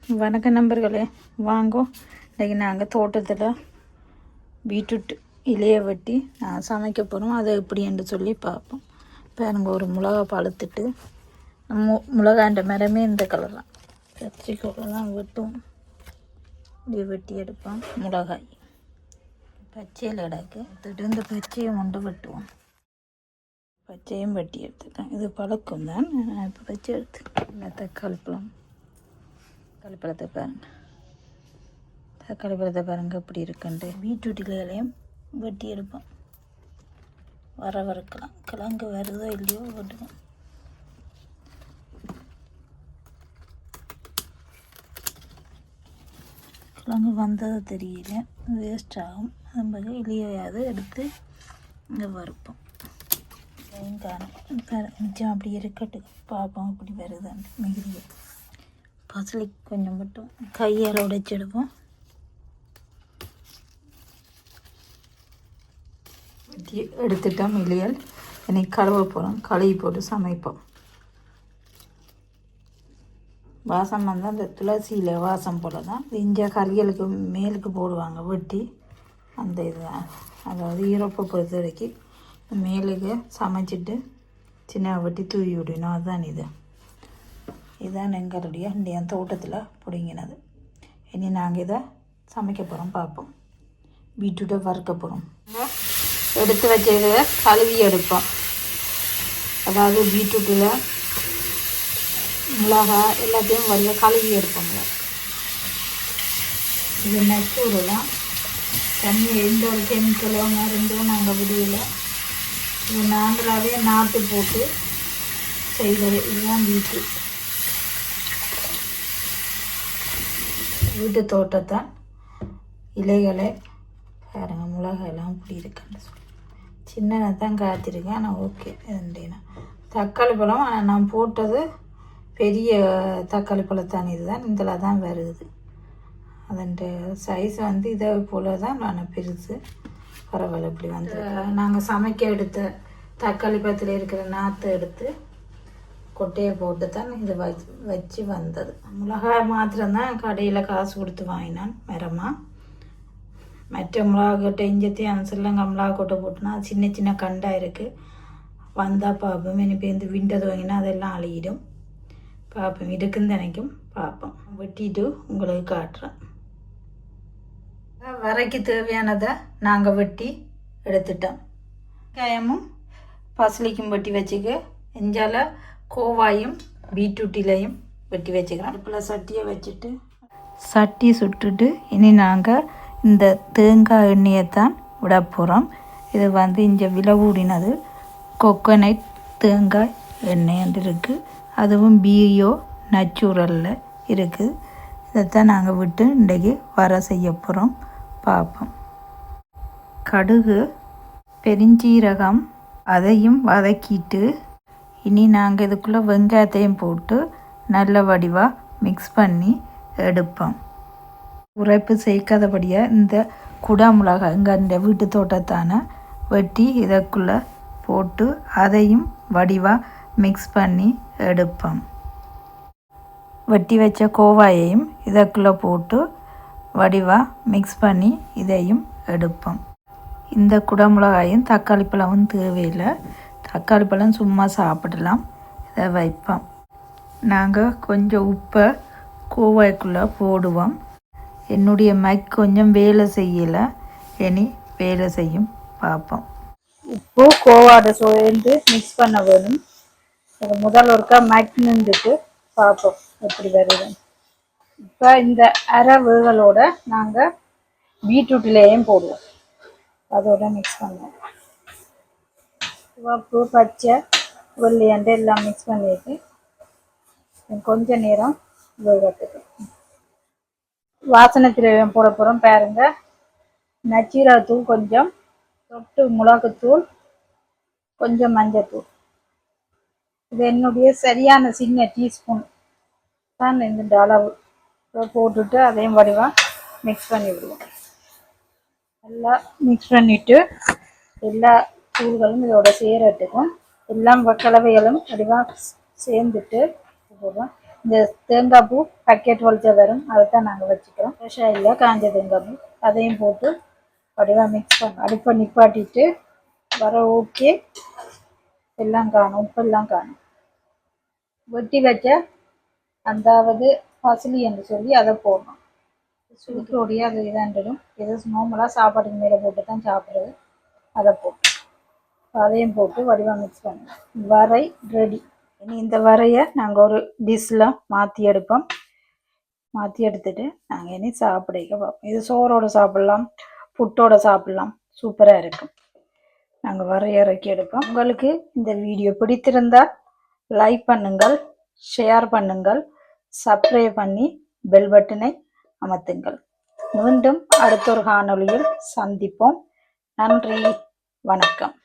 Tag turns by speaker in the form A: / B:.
A: வணக்கம் நண்பர்களே, வாங்கோ. இன்றைக்கி நாங்கள் தோட்டத்தில் பீட்ரூட் இலையை வெட்டி நான் சமைக்க போகிறோம். அதை எப்படின்னு சொல்லி பார்ப்போம். பாருங்க, ஒரு மிளகா பழுத்துட்டு மிளகாண்ட மரமே இந்த கலர் தான். கத்திரிக்கோளை தான் வெட்டுவோம். இப்படி வெட்டி எடுப்போம். மிளகாய் பச்சையில் இடக்கு எடுத்துட்டு இந்த பச்சையை கொண்டு வெட்டுவோம். பச்சையும் வெட்டி எடுத்துட்டேன். இது பழக்கம் தான். நான் இப்போ பச்சை எடுத்து தக்காளி பழத்தை பாருங்கள். தக்காளி பழத்தை பாருங்கள் எப்படி இருக்குன்ட்டு. பீட்ரூட் இலைகளையும் வெட்டி எடுப்போம். வறுக்கலாம். கிழங்கு வருதோ இல்லையோ வெட்டுவோம். கிழங்கு வந்தது தெரியல, வேஸ்ட் ஆகும். அது இலையாவது எடுத்து இங்கே வறுப்போம். மிச்சம் அப்படி இருக்கட்டு பார்ப்போம் அப்படி வருதான்னு. மிகுதியை பசலி கொஞ்சம் மட்டும் கையால் உடைச்செடுப்போம். எடுத்துட்டோம் இலையல். இன்னைக்கு கழுவ போகிறோம். கழுவி போட்டு சமைப்போம். வாசம் வந்தால் அந்த துளசியில் வாசம் போல தான். இஞ்சி கறிகளுக்கு மேலுக்கு போடுவாங்க வெட்டி. அந்த இதுதான், அதாவது ஈரப்பை பொறுத்த வரைக்கும் மேலுக்கு சமைச்சிட்டு சின்ன வெட்டி தூவி விடணும். அதுதான் இதுதான் எங்களுடைய இந்த தோட்டத்தில் பிடிங்கினது. இனி நாங்கள் இதை சமைக்க போகிறோம். பார்ப்போம். பீட்ரூட்டை வறுக்க போகிறோம். எடுத்து வச்சதை கழுவி எடுப்போம். அதாவது பீட்ரூட்டில் மிளகாய் எல்லாத்தையும் வரைய கழுவி எடுப்போங்க. இது நச்சூரெலாம் தண்ணி எந்த ஒரு கெமிக்கலோ மருந்தோ நாங்கள் விடுவில்லை. இது நாங்களாகவே நாட்டு போட்டு செய்வது. இதுதான் வீட்டு தோட்டத்தான் இலைகளை பாருங்க. மிளகாயெல்லாம் இப்படி இருக்குன்னு சொல்லி சின்னதாக தான் காய்ச்சிருக்கேன். ஆனால் ஓகே இதுண்டேனா தக்காளி பழம். ஆனால் நான் போட்டது பெரிய தக்காளி பழத்தான். இதுதான் இதில் தான் வருது. அதன் சைஸ் வந்து இதை போல் தான் நான் பெருசு. பரவாயில்ல. இப்படி வந்து நாங்கள் சமைக்க எடுத்த தக்காளி பழத்தில் இருக்கிற நாற்றை எடுத்து கொட்டையை போட்டு தான் இது வச்சு வந்தது. மிளகாய் மாத்திரம்தான் கடையில் காசு கொடுத்து வாங்கினான் மரமாக. மற்ற மிளகாக்கொட்டை இஞ்சத்தையும் அனுசரில் மிளகா கொட்டை போட்டுனா அது சின்ன சின்ன கண்டாக இருக்குது. வந்தால் பார்ப்போம். இப்போ இந்த விண்டது வாங்கினா அதெல்லாம் அழியிடும். பார்ப்போம். இருக்குன்னு நினைக்கும். பார்ப்போம். வெட்டிட்டு உங்களுக்கு காட்டுறேன். வரைக்கு தேவையானதை நாங்கள் வெட்டி எடுத்துட்டோம். வெங்காயமும் பசலிக்கும் வெட்டி வச்சுக்க. எஞ்சால கோவாயும் பீட்ரூட்டிலையும் வெட்டி வச்சுக்கிறோம். அடுப்பில் சட்டியை வச்சுட்டு சட்டி சுட்டுட்டு இனி நாங்கள் இந்த தேங்காய் எண்ணெயை தான் விட போகிறோம். இது வந்து இங்கே விலை கோகோனட் தேங்காய் எண்ணெய் இருக்குது. அதுவும் பியோ நச்சுரலில் இருக்குது. இதைத்தான் நாங்கள் விட்டு இன்றைக்கி வர செய்ய போகிறோம். பார்ப்போம். கடுகு, பெருஞ்சீரகம் அதையும் வதக்கிட்டு இனி நாங்கள் இதுக்குள்ளே வெங்காயத்தையும் போட்டு நல்ல வடிவாக மிக்ஸ் பண்ணி எடுப்போம். உரைப்பு சேர்க்காதபடியாக இந்த குடமிளகாய் இங்கே இந்த வீட்டு தோட்டத்தான வெட்டி இதற்குள்ளே போட்டு அதையும் வடிவாக மிக்ஸ் பண்ணி எடுப்போம். வெட்டி வச்ச கோவாயையும் இதற்குள்ளே போட்டு வடிவாக மிக்ஸ் பண்ணி இதையும் எடுப்போம். இந்த குடமிளகாயும் தக்காளி பழமும் தேவையில்லை. தக்காளி பழம் சும்மா சாப்பிடலாம். இதை வைப்போம். நாங்கள் கொஞ்சம் உப்பை கோவாய்க்குள்ளே போடுவோம். என்னுடைய மைக் கொஞ்சம் வேலை செய்யலை. இனி வேலை செய்யும். பார்ப்போம். உப்பு கோவாட சேர்ந்து மிக்ஸ் பண்ண வேணும். முதல் ஒருக்கா மைக் நின்றுட்டு பார்ப்போம் எப்படி வருது. இப்போ இந்த அரை வேகளோட நாங்கள் பீட்ரூட்லேயும் போடுவோம். அதோட மிக்ஸ் பண்ணுவோம். உப்பு, பச்சை, வெள்ளையாண்டு எல்லாம் மிக்ஸ் பண்ணிட்டு கொஞ்ச நேரம் வேகத்துக்கு. வாசனை திரவியம் போட போகிறோம். பாருங்க, நச்சீரகத்தூள் கொஞ்சம், தொட்டு மிளகுத்தூள் கொஞ்சம், மஞ்சத்தூள். இது என்னுடைய சரியான சின்ன டீஸ்பூன் தான் இந்த அளவு போட்டுட்டு அதையும் வடிவாக மிக்ஸ் பண்ணி விடுவோம். நல்லா மிக்ஸ் பண்ணிவிட்டு எல்லா தூள்களும் இதோட சேரட்டுக்கும். எல்லாம் கலவைகளும் வடிவாக சேர்ந்துட்டு போடுவோம். இந்த தேங்காய் பூ பக்கெட் வலிச்சா வரும், அதை தான் நாங்கள் வச்சுக்கிறோம். ஃப்ரெஷ்ஷாக இல்லை, காஞ்ச தேங்காய் பூ அதையும் போட்டு வடிவாக மிக்ஸ் பண்ண அடுப்பை நிப்பாட்டிட்டு வர ஓகே எல்லாம் காணும், உப்பெல்லாம் காணும். வெட்டி வச்ச அந்தாவது பசிலி என்று சொல்லி அதை போடணும். சூட்டோடைய அது இதாண்டிடும். இது நார்மலாக சாப்பாட்டுக்கு மேலே போட்டு தான் சாப்பிட்றது. அதை போட்டு அதையும் போட்டு வடிவாக மிக்ஸ் பண்ணுவோம். வரை ரெடி. இனி இந்த வரையை நாங்கள் ஒரு டிஷ்ஷில் மாற்றி எடுப்போம். மாற்றி எடுத்துட்டு நாங்கள் இனி சாப்பிட பார்ப்போம். இது சோறோடு சாப்பிட்லாம், புட்டோட சாப்பிட்லாம், சூப்பராக இருக்கும். நாங்கள் வரைய இறக்கி எடுப்போம். உங்களுக்கு இந்த வீடியோ பிடித்திருந்தால் லைக் பண்ணுங்கள், ஷேர் பண்ணுங்கள், சப்ஸ்கிரைப் பண்ணி பெல் பட்டனை அமர்த்துங்கள். மீண்டும் அடுத்த ஒரு காணொளியில் சந்திப்போம். நன்றி, வணக்கம்.